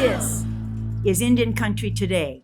This is Indian Country Today.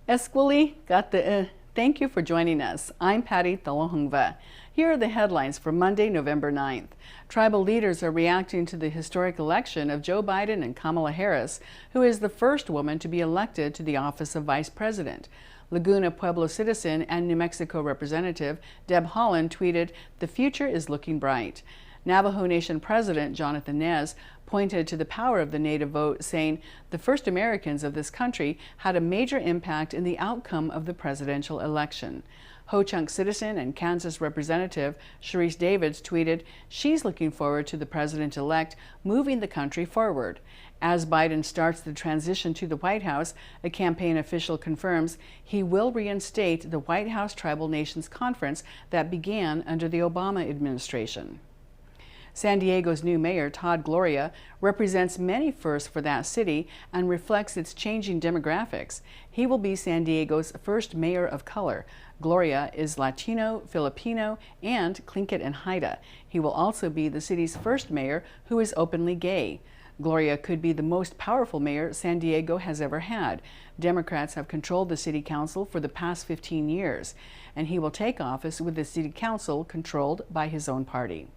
Esquili Gata, thank you for joining us. I'm Patty Thalohungva. Here are the headlines for Monday, November 9th. Tribal leaders are reacting to the historic election of Joe Biden and Kamala Harris, who is the first woman to be elected to the office of vice president. Laguna Pueblo citizen and New Mexico representative Deb Haaland tweeted, "The future is looking bright." Navajo Nation President Jonathan Nez pointed to the power of the Native vote, saying the first Americans of this country had a major impact in the outcome of the presidential election. Ho-Chunk citizen and Kansas representative Sharice Davids tweeted, "She's looking forward to the president-elect moving the country forward." As Biden starts the transition to the White House, a campaign official confirms he will reinstate the White House Tribal Nations Conference that began under the Obama administration. San Diego's new mayor, Todd Gloria, represents many firsts for that city and reflects its changing demographics. He will be San Diego's first mayor of color. Gloria is Latino, Filipino, and Tlingit and Haida. He will also be the city's first mayor who is openly gay. Gloria could be the most powerful mayor San Diego has ever had. Democrats have controlled the city council for the past 15 years, and he will take office with the city council controlled by his own party.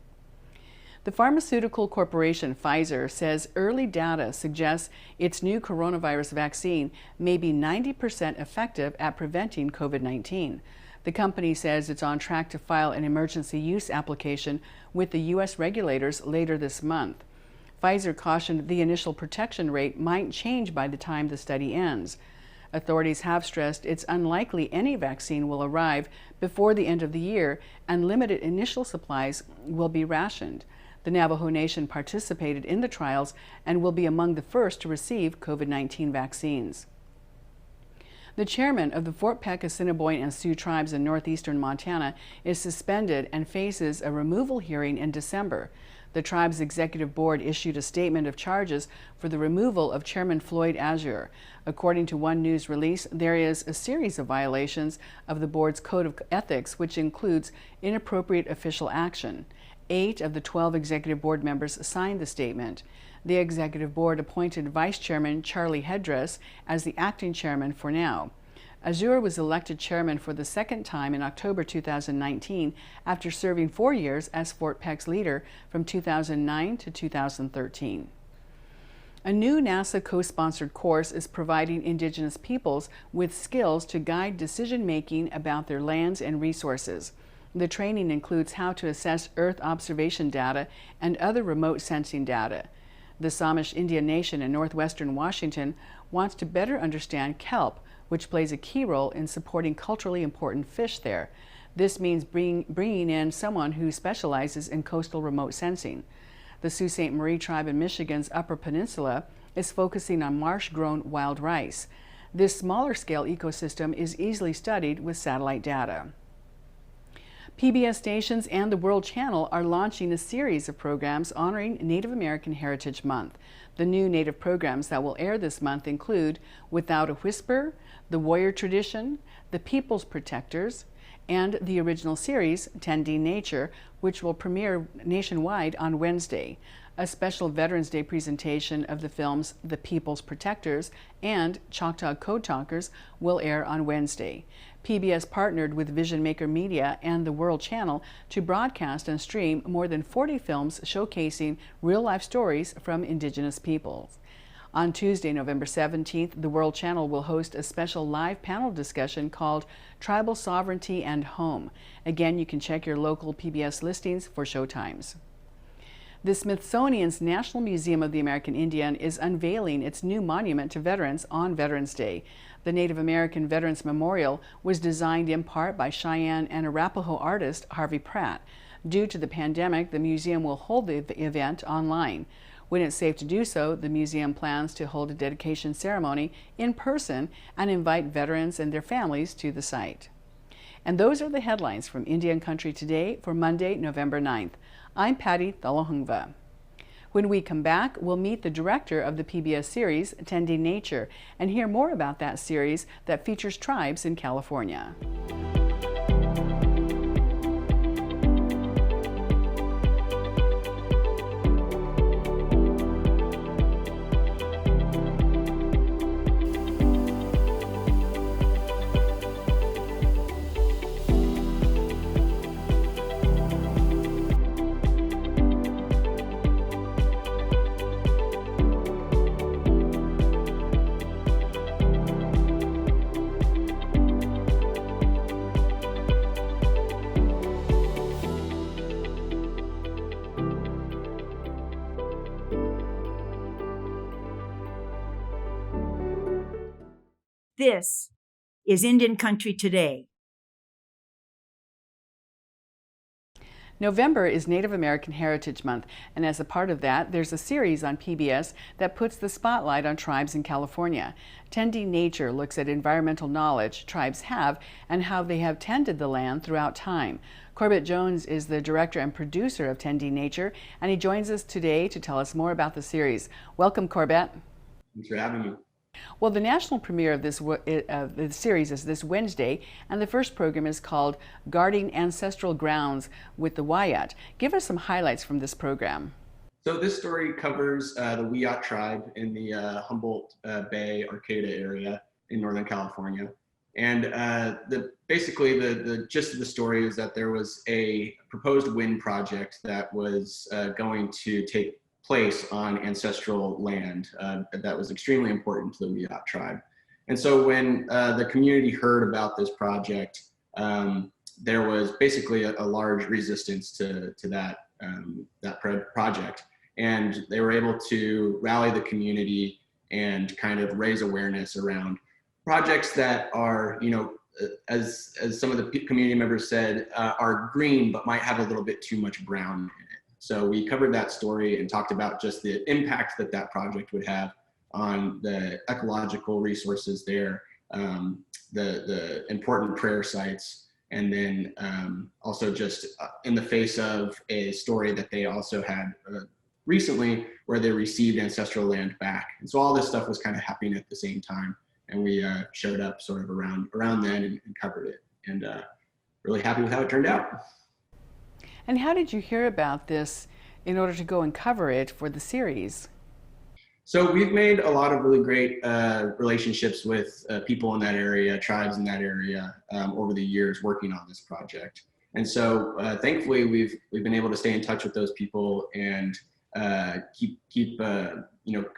The pharmaceutical corporation Pfizer says early data suggests its new coronavirus vaccine may be 90% effective at preventing COVID-19. The company says it's on track to file an emergency use application with the U.S. regulators later this month. Pfizer cautioned the initial protection rate might change by the time the study ends. Authorities have stressed it's unlikely any vaccine will arrive before the end of the year, and limited initial supplies will be rationed. The Navajo Nation participated in the trials and will be among the first to receive COVID-19 vaccines. The chairman of the Fort Peck, Assiniboine, and Sioux tribes in northeastern Montana is suspended and faces a removal hearing in December. The tribe's executive board issued a statement of charges for the removal of Chairman Floyd Azure. According to one news release, there is a series of violations of the board's code of ethics, which includes inappropriate official action. 8 of the 12 executive board members signed the statement. The executive board appointed Vice Chairman Charlie Heddress as the acting chairman for now. Azure was elected chairman for the second time in October 2019 after serving 4 years as Fort Peck's leader from 2009 to 2013. A new NASA co-sponsored course is providing Indigenous peoples with skills to guide decision-making about their lands and resources. The training includes how to assess Earth observation data and other remote sensing data. The Samish Indian Nation in northwestern Washington wants to better understand kelp, which plays a key role in supporting culturally important fish there. This means bringing in someone who specializes in coastal remote sensing. The Sault Ste. Marie tribe in Michigan's Upper Peninsula is focusing on marsh-grown wild rice. This smaller-scale ecosystem is easily studied with satellite data. PBS stations and the World Channel are launching a series of programs honoring Native American Heritage Month. The new Native programs that will air this month include Without a Whisper, The Warrior Tradition, The People's Protectors, and the original series, Tending Nature, which will premiere nationwide on Wednesday. A special Veterans Day presentation of the films The People's Protectors and Choctaw Code Talkers will air on Wednesday. PBS partnered with Vision Maker Media and the World Channel to broadcast and stream more than 40 films showcasing real-life stories from Indigenous peoples. On Tuesday, November 17th, the World Channel will host a special live panel discussion called Tribal Sovereignty and Home. Again, you can check your local PBS listings for showtimes. The Smithsonian's National Museum of the American Indian is unveiling its new monument to veterans on Veterans Day. The Native American Veterans Memorial was designed in part by Cheyenne and Arapaho artist Harvey Pratt. Due to the pandemic, the museum will hold the event online. When it's safe to do so, the museum plans to hold a dedication ceremony in person and invite veterans and their families to the site. And those are the headlines from Indian Country Today for Monday, November 9th. I'm Patty Thalohungva. When we come back, we'll meet the director of the PBS series, Tending Nature, and hear more about that series that features tribes in California. This is Indian Country Today. November is Native American Heritage Month, and as a part of that, there's a series on PBS that puts the spotlight on tribes in California. Tending Nature looks at environmental knowledge tribes have and how they have tended the land throughout time. Corbett Jones is the director and producer of Tending Nature, and he joins us today to tell us more about the series. Welcome, Corbett. Thanks for having me. Well, the national premiere of this the series is this Wednesday, and the first program is called Guarding Ancestral Grounds with the Wiyot. Give us some highlights from this program. So this story covers the Wiyot tribe in the Humboldt Bay, Arcata area in Northern California. And basically the gist of the story is that there was a proposed wind project that was going to take place on ancestral land that was extremely important to the Wiyot tribe. And so when the community heard about this project, there was basically a large resistance to that project. And they were able to rally the community and kind of raise awareness around projects that are, as some of the community members said, are green, but might have a little bit too much brown in it. So we covered that story and talked about just the impact that project would have on the ecological resources there, the important prayer sites, and then also just in the face of a story that they also had recently where they received ancestral land back. And so all this stuff was kind of happening at the same time. And we showed up sort of around then and covered it. And really happy with how it turned out. And how did you hear about this in order to go and cover it for the series? So we've made a lot of really great relationships with people in that area, tribes in that area over the years working on this project. And so thankfully we've been able to stay in touch with those people and keep an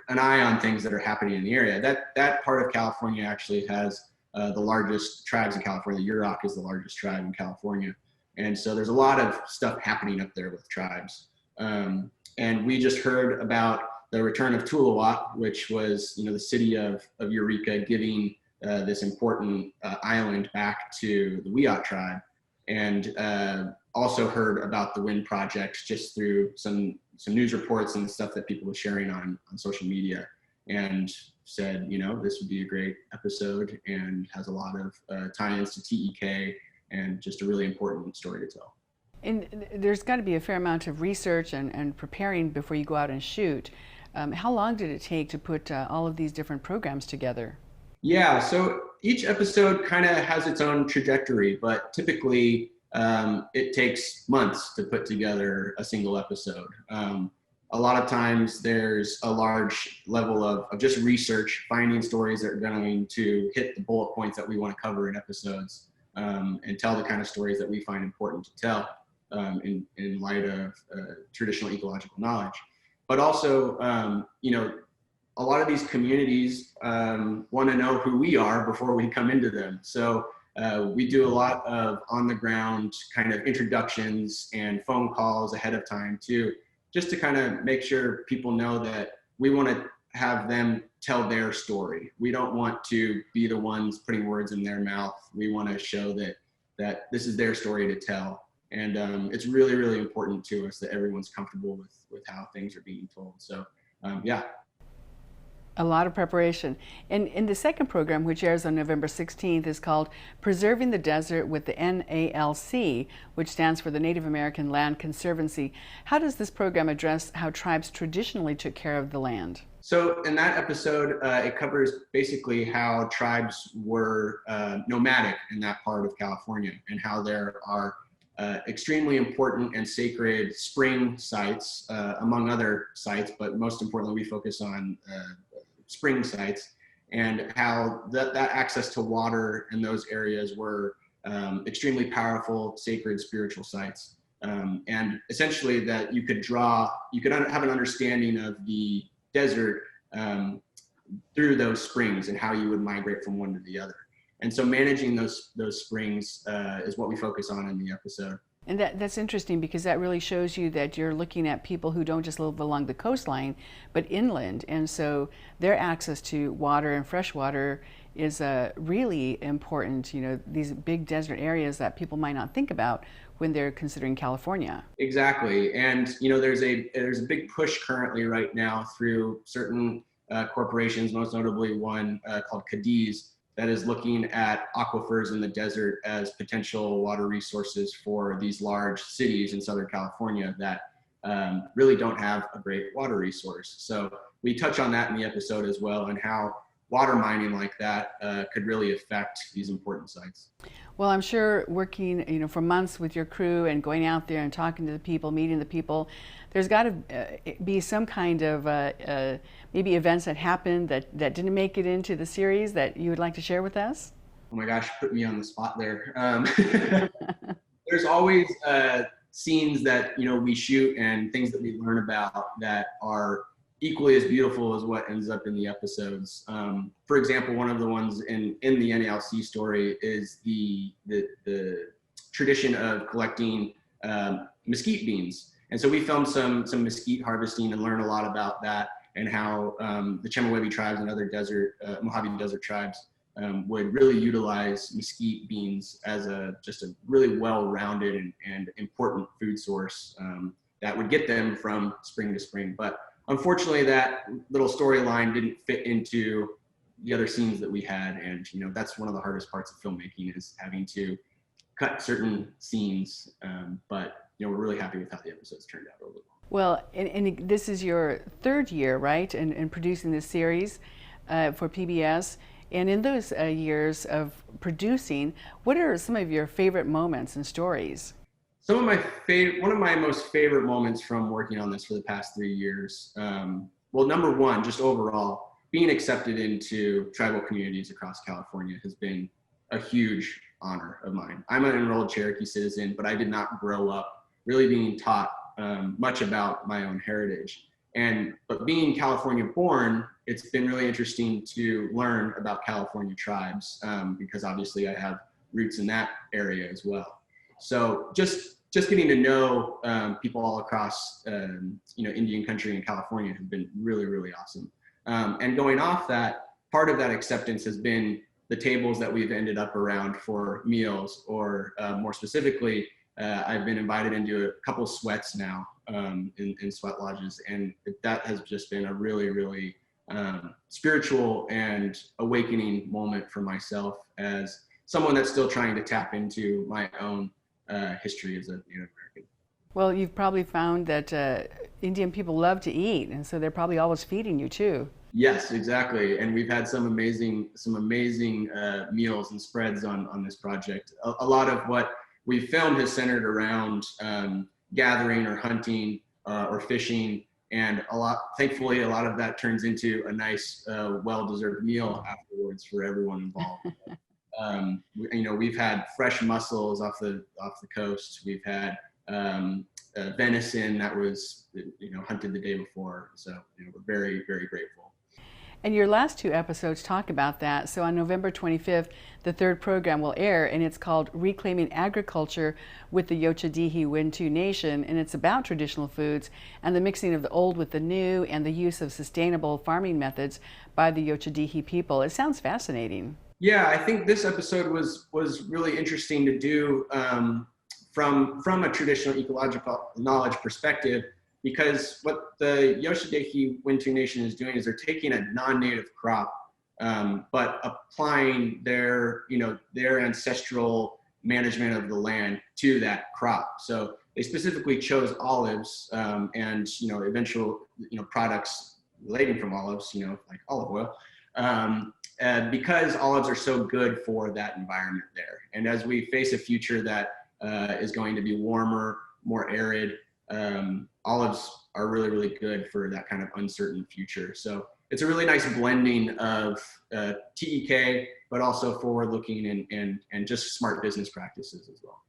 eye on things that are happening in the area. That part of California actually has the largest tribes in California. The Yurok is the largest tribe in California. And so there's a lot of stuff happening up there with tribes. And we just heard about the return of Tuluwat, which was, the city of Eureka giving this important island back to the Wiyot tribe. And also heard about the wind project just through some news reports and stuff that people were sharing on social media, and said, this would be a great episode and has a lot of tie-ins to TEK and just a really important story to tell. And there's got to be a fair amount of research and preparing before you go out and shoot. How long did it take to put all of these different programs together? Yeah, so each episode kind of has its own trajectory, but typically it takes months to put together a single episode. A lot of times there's a large level of just research, finding stories that are going to hit the bullet points that we want to cover in episodes, and tell the kind of stories that we find important to tell in light of traditional ecological knowledge. But also, a lot of these communities want to know who we are before we come into them. So we do a lot of on the ground kind of introductions and phone calls ahead of time too, just to kind of make sure people know that we want to have them tell their story. We don't want to be the ones putting words in their mouth. We want to show that this is their story to tell. And it's really, really important to us that everyone's comfortable with how things are being told. So yeah. A lot of preparation. And in the second program, which airs on November 16th, is called Preserving the Desert with the NALC, which stands for the Native American Land Conservancy. How does this program address how tribes traditionally took care of the land? So in that episode, it covers basically how tribes were nomadic in that part of California, and how there are extremely important and sacred spring sites, among other sites, but most importantly, we focus on spring sites, and how that access to water in those areas were extremely powerful, sacred, spiritual sites. And essentially that you could have an understanding of the desert through those springs and how you would migrate from one to the other. And so managing those springs is what we focus on in the episode. And that's interesting, because that really shows you that you're looking at people who don't just live along the coastline, but inland. And so their access to water and fresh water is really important, these big desert areas that people might not think about when they're considering California. Exactly. And, there's a big push currently right now through certain corporations, most notably one called Cadiz, that is looking at aquifers in the desert as potential water resources for these large cities in Southern California that really don't have a great water resource. So we touch on that in the episode as well, and how water mining like that could really affect these important sites. Well, I'm sure working, for months with your crew and going out there and talking to the people, meeting the people, there's got to be some kind of maybe events that happened that didn't make it into the series that you would like to share with us? Oh my gosh, put me on the spot there. There's always scenes that, we shoot and things that we learn about that are equally as beautiful as what ends up in the episodes. For example, one of the ones in the NALC story is the tradition of collecting mesquite beans. And so we filmed some mesquite harvesting and learn a lot about that, and how the Chemehuevi tribes and other Mojave Desert tribes would really utilize mesquite beans as just a really well-rounded and important food source that would get them from spring to spring. But unfortunately, that little storyline didn't fit into the other scenes that we had, and that's one of the hardest parts of filmmaking, is having to cut certain scenes. But we're really happy with how the episodes turned out overall. Well, and this is your third year, right, in producing this series for PBS. And in those years of producing, what are some of your favorite moments and stories? One of my most favorite moments from working on this for the past 3 years, well, number one, just overall, being accepted into tribal communities across California has been a huge honor of mine. I'm an enrolled Cherokee citizen, but I did not grow up really being taught much about my own heritage. But being California born, it's been really interesting to learn about California tribes, because obviously I have roots in that area as well. So just getting to know people all across Indian country in California has been really, really awesome. And going off that, part of that acceptance has been the tables that we've ended up around for meals, or more specifically, I've been invited into a couple sweats now in sweat lodges, and that has just been a really, really spiritual and awakening moment for myself as someone that's still trying to tap into my own history as a Native American. Well, you've probably found that Indian people love to eat, and so they're probably always feeding you too. Yes, exactly. And we've had some amazing meals and spreads on this project. A lot of what we filmed has centered around gathering or hunting or fishing, and thankfully, a lot of that turns into a nice, well-deserved meal afterwards for everyone involved. We've had fresh mussels off the coast. We've had venison that was hunted the day before. So we're very, very grateful. And your last two episodes talk about that. So on November 25th, the third program will air, and it's called Reclaiming Agriculture with the Yochadihi-Wintu Nation, and it's about traditional foods and the mixing of the old with the new and the use of sustainable farming methods by the Yochadihi people. It sounds fascinating. Yeah, I think this episode was really interesting to do from a traditional ecological knowledge perspective, because what the Yochadihi-Wintu Nation is doing is they're taking a non-native crop, but applying their ancestral management of the land to that crop. So they specifically chose olives and eventual products relating from olives, like olive oil, because olives are so good for that environment there. And as we face a future that is going to be warmer, more arid, olives are really, really good for that kind of uncertain future. So it's a really nice blending of TEK, but also forward-looking and just smart business practices as well.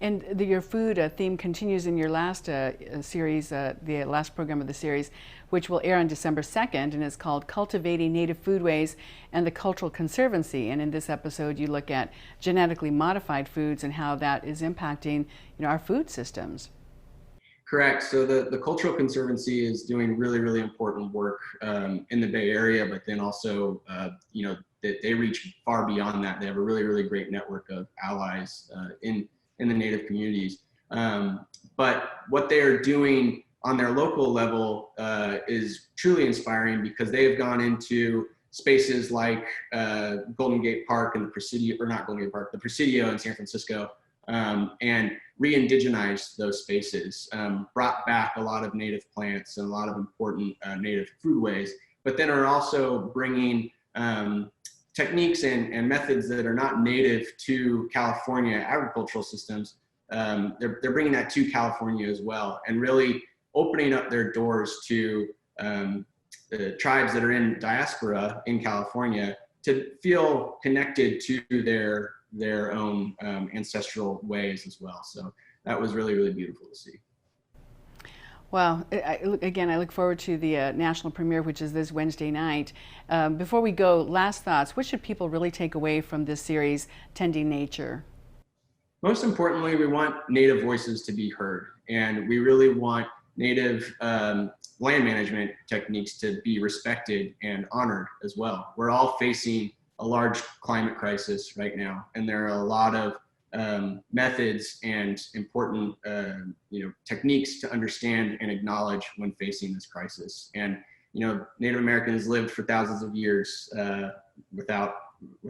And your food theme continues in your last series, the last program of the series, which will air on December 2nd, and it's called Cultivating Native Foodways and the Cultural Conservancy. And in this episode, you look at genetically modified foods and how that is impacting our food systems. Correct. So the Cultural Conservancy is doing really, really important work in the Bay Area, but then also, they reach far beyond that. They have a really, really great network of allies in the Native communities. But what they are doing on their local level is truly inspiring, because they have gone into spaces like Golden Gate Park and the Presidio, or not Golden Gate Park, the Presidio in San Francisco, and re-indigenized those spaces, brought back a lot of native plants and a lot of important native foodways, but then are also bringing techniques and methods that are not native to California agricultural systems. They're bringing that to California as well, and really opening up their doors to the tribes that are in diaspora in California to feel connected to their own ancestral ways as well. So that was really, really beautiful to see. Well, I look forward to the national premiere, which is this Wednesday night. Before we go, last thoughts. What should people really take away from this series, Tending Nature? Most importantly, we want Native voices to be heard, and we really want Native land management techniques to be respected and honored as well. We're all facing a large climate crisis right now, and there are a lot of methods and important techniques to understand and acknowledge when facing this crisis. And Native Americans lived for thousands of years without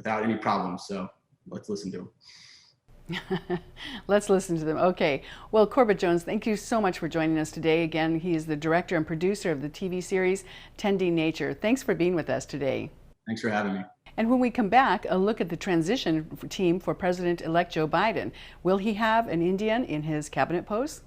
any problems. So let's listen to them. Let's listen to them. Okay. Well, Corbett Jones, thank you so much for joining us today. Again, he is the director and producer of the TV series Tending Nature. Thanks for being with us today. Thanks for having me. And when we come back, a look at the transition team for President-elect Joe Biden. Will he have an Indian in his cabinet post?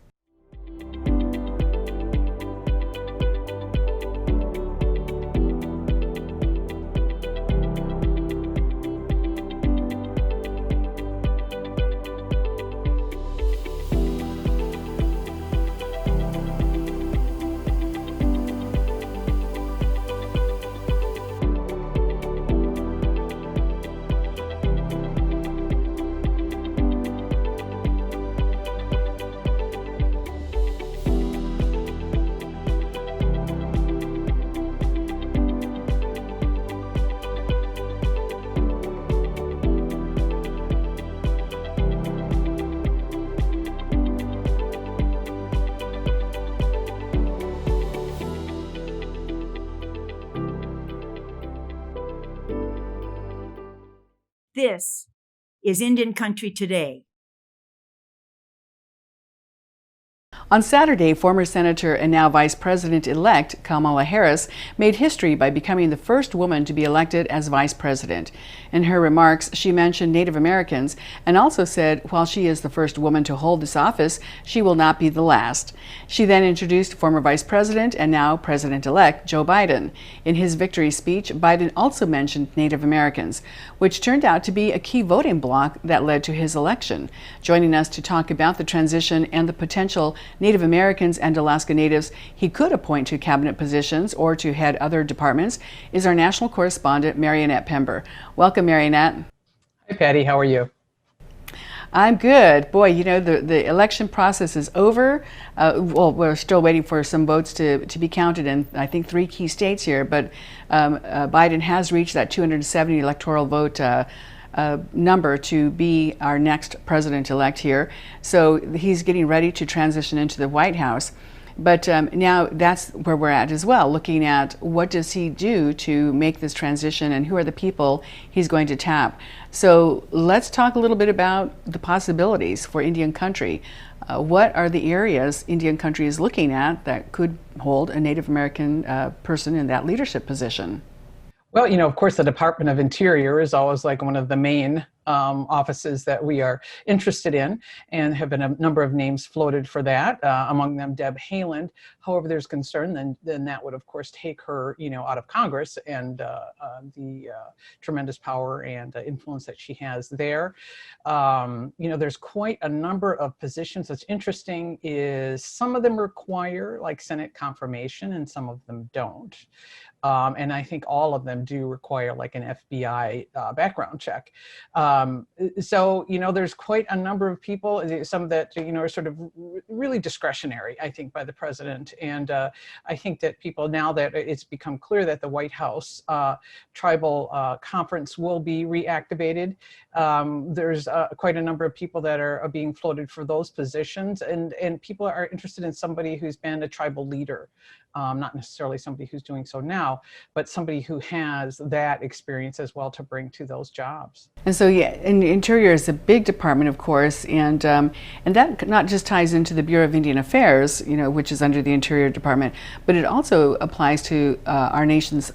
This is Indian Country Today. On Saturday, former Senator and now Vice President-elect Kamala Harris made history by becoming the first woman to be elected as Vice President. In her remarks, she mentioned Native Americans and also said while she is the first woman to hold this office, she will not be the last. She then introduced former Vice President and now President-elect Joe Biden. In his victory speech, Biden also mentioned Native Americans, which turned out to be a key voting bloc that led to his election. Joining us to talk about the transition and the potential Native Americans and Alaska Natives he could appoint to cabinet positions or to head other departments is our national correspondent, Annette Pember. Welcome, Annette. Hi, Patty. How are you? I'm good. Boy, the election process is over. Well, we're still waiting for some votes to be counted in, I think, 3 key states here, but Biden has reached that 270 electoral vote number to be our next president-elect here. So he's getting ready to transition into the White House. But now that's where we're at as well, looking at what does he do to make this transition and who are the people he's going to tap. So let's talk a little bit about the possibilities for Indian country. What are the areas Indian country is looking at that could hold a Native American person in that leadership position? Well, of course, the Department of Interior is always like one of the main offices that we are interested in, and have been a number of names floated for that, among them Deb Haaland. However, there's concern, then that would, of course, take her, out of Congress and the tremendous power and influence that she has there. There's quite a number of positions. What's interesting is some of them require like Senate confirmation and some of them don't. And I think all of them do require like an FBI background check. So, there's quite a number of people, some that, are sort of really discretionary, I think, by the president. And I think that people, now that it's become clear that the White House tribal conference will be reactivated, there's quite a number of people that are being floated for those positions. And people are interested in somebody who's been a tribal leader. Not necessarily somebody who's doing so now, but somebody who has that experience as well to bring to those jobs. And so, yeah, and Interior is a big department, of course, and that not just ties into the Bureau of Indian Affairs, which is under the Interior Department, but it also applies to our nation's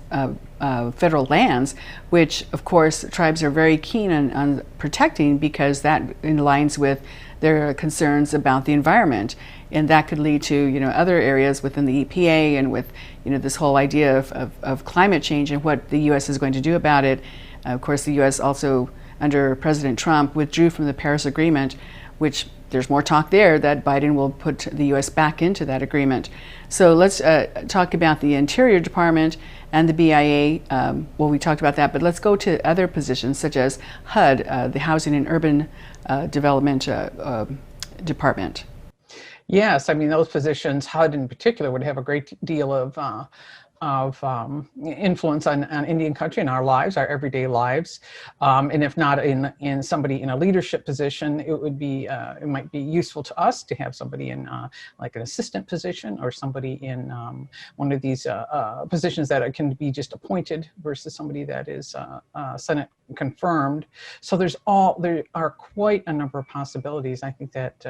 federal lands, which, of course, tribes are very keen on protecting, because that aligns with their concerns about the environment. And that could lead to, other areas within the EPA, and with, this whole idea of climate change and what the U.S. is going to do about it. Of course, the U.S. also, under President Trump, withdrew from the Paris Agreement, which there's more talk there that Biden will put the U.S. back into that agreement. So let's talk about the Interior Department and the BIA. Well, we talked about that, but let's go to other positions such as HUD, the Housing and Urban Development Department. Yes, I mean, those positions, HUD in particular, would have a great deal of influence on Indian country and our lives, our everyday lives. And if not in somebody in a leadership position, it might be useful to us to have somebody in like an assistant position, or somebody in one of these positions that can be just appointed versus somebody that is Senate confirmed. So there are quite a number of possibilities. I think that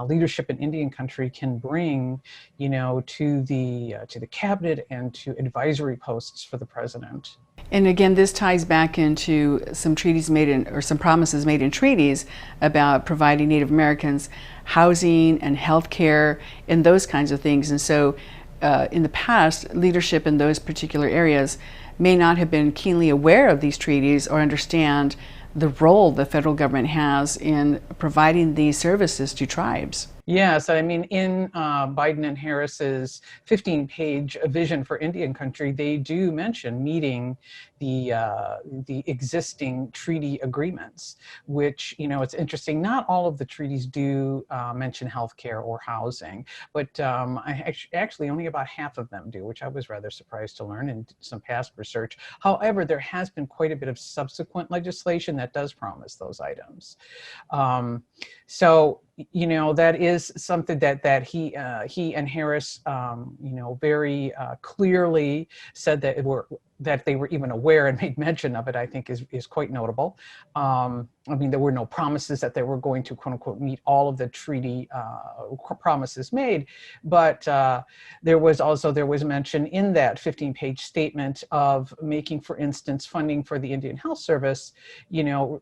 leadership in Indian country can bring, to the cabinet and to advisory posts for the president. And again, this ties back into some treaties made in, or some promises made in treaties about providing Native Americans housing and health care and those kinds of things. And so in the past, leadership in those particular areas may not have been keenly aware of these treaties or understand the role the federal government has in providing these services to tribes. Yes, I mean, in Biden and Harris's 15-page vision for Indian country, they do mention meeting the existing treaty agreements, which, it's interesting. Not all of the treaties do mention healthcare or housing, but actually only about half of them do, which I was rather surprised to learn in some past research. However, there has been quite a bit of subsequent legislation that does promise those items. So, that is something that he and Harris, very clearly said that they were even aware and made mention of it, I think is quite notable. I mean, there were no promises that they were going to, quote unquote, meet all of the treaty promises made, but there was mention in that 15-page statement of making, for instance, funding for the Indian Health Service,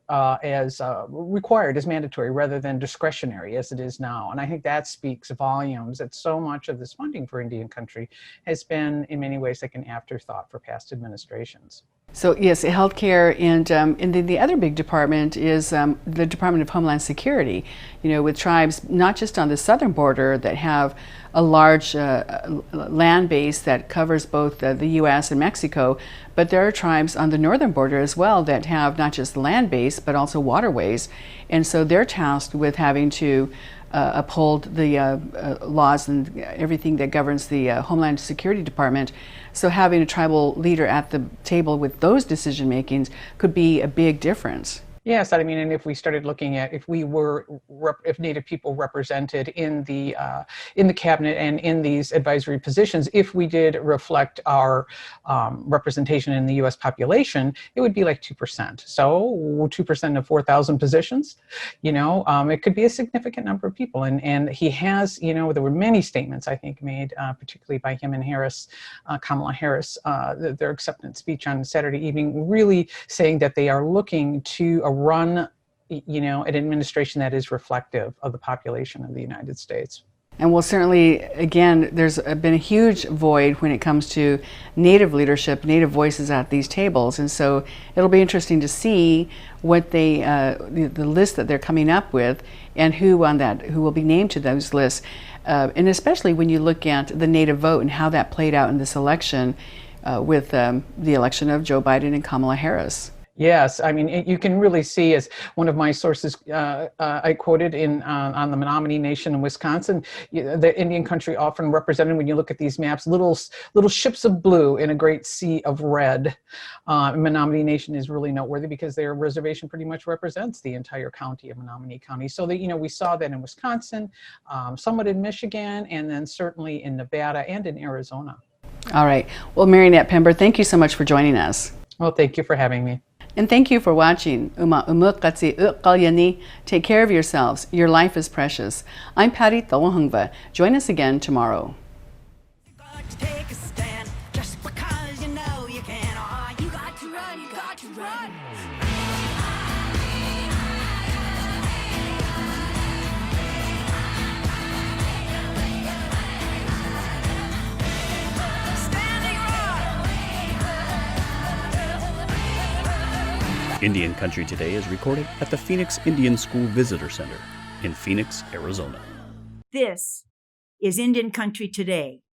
as required, as mandatory, rather than discretionary as it is now. And I think that speaks volumes, that so much of this funding for Indian country has been, in many ways, like an afterthought for past administrations. So yes, healthcare, and then the other big department is the Department of Homeland Security. With tribes not just on the southern border that have a large land base that covers both the U.S. and Mexico, but there are tribes on the northern border as well that have not just land base but also waterways, and so they're tasked with having to uphold the laws and everything that governs the Homeland Security Department. So having a tribal leader at the table with those decision makings could be a big difference. Yes, I mean, and if we started looking at if Native people represented in the cabinet and in these advisory positions, if we did reflect our representation in the U.S. population, it would be like 2%. So 2% of 4,000 positions, it could be a significant number of people. And he has, there were many statements I think made, particularly by him and Harris, Kamala Harris, their acceptance speech on Saturday evening, really saying that they are looking to run, an administration that is reflective of the population of the United States. And well, certainly, again, there's been a huge void when it comes to Native leadership, Native voices at these tables. And so it'll be interesting to see what the list that they're coming up with and who will be named to those lists. And especially when you look at the Native vote and how that played out in this election with the election of Joe Biden and Kamala Harris. Yes, I mean, you can really see, as one of my sources I quoted on the Menominee Nation in Wisconsin, the Indian country often represented, when you look at these maps, little ships of blue in a great sea of red. Menominee Nation is really noteworthy because their reservation pretty much represents the entire county of Menominee County. So that, we saw that in Wisconsin, somewhat in Michigan, and then certainly in Nevada and in Arizona. All right. Well, Mary Annette Pember, thank you so much for joining us. Well, thank you for having me. And thank you for watching. Take care of yourselves. Your life is precious. I'm Patty Thalohungva. Join us again tomorrow. Take a stand just because you know you can. Oh, you got to run, you got to run. Indian Country Today is recorded at the Phoenix Indian School Visitor Center in Phoenix, Arizona. This is Indian Country Today.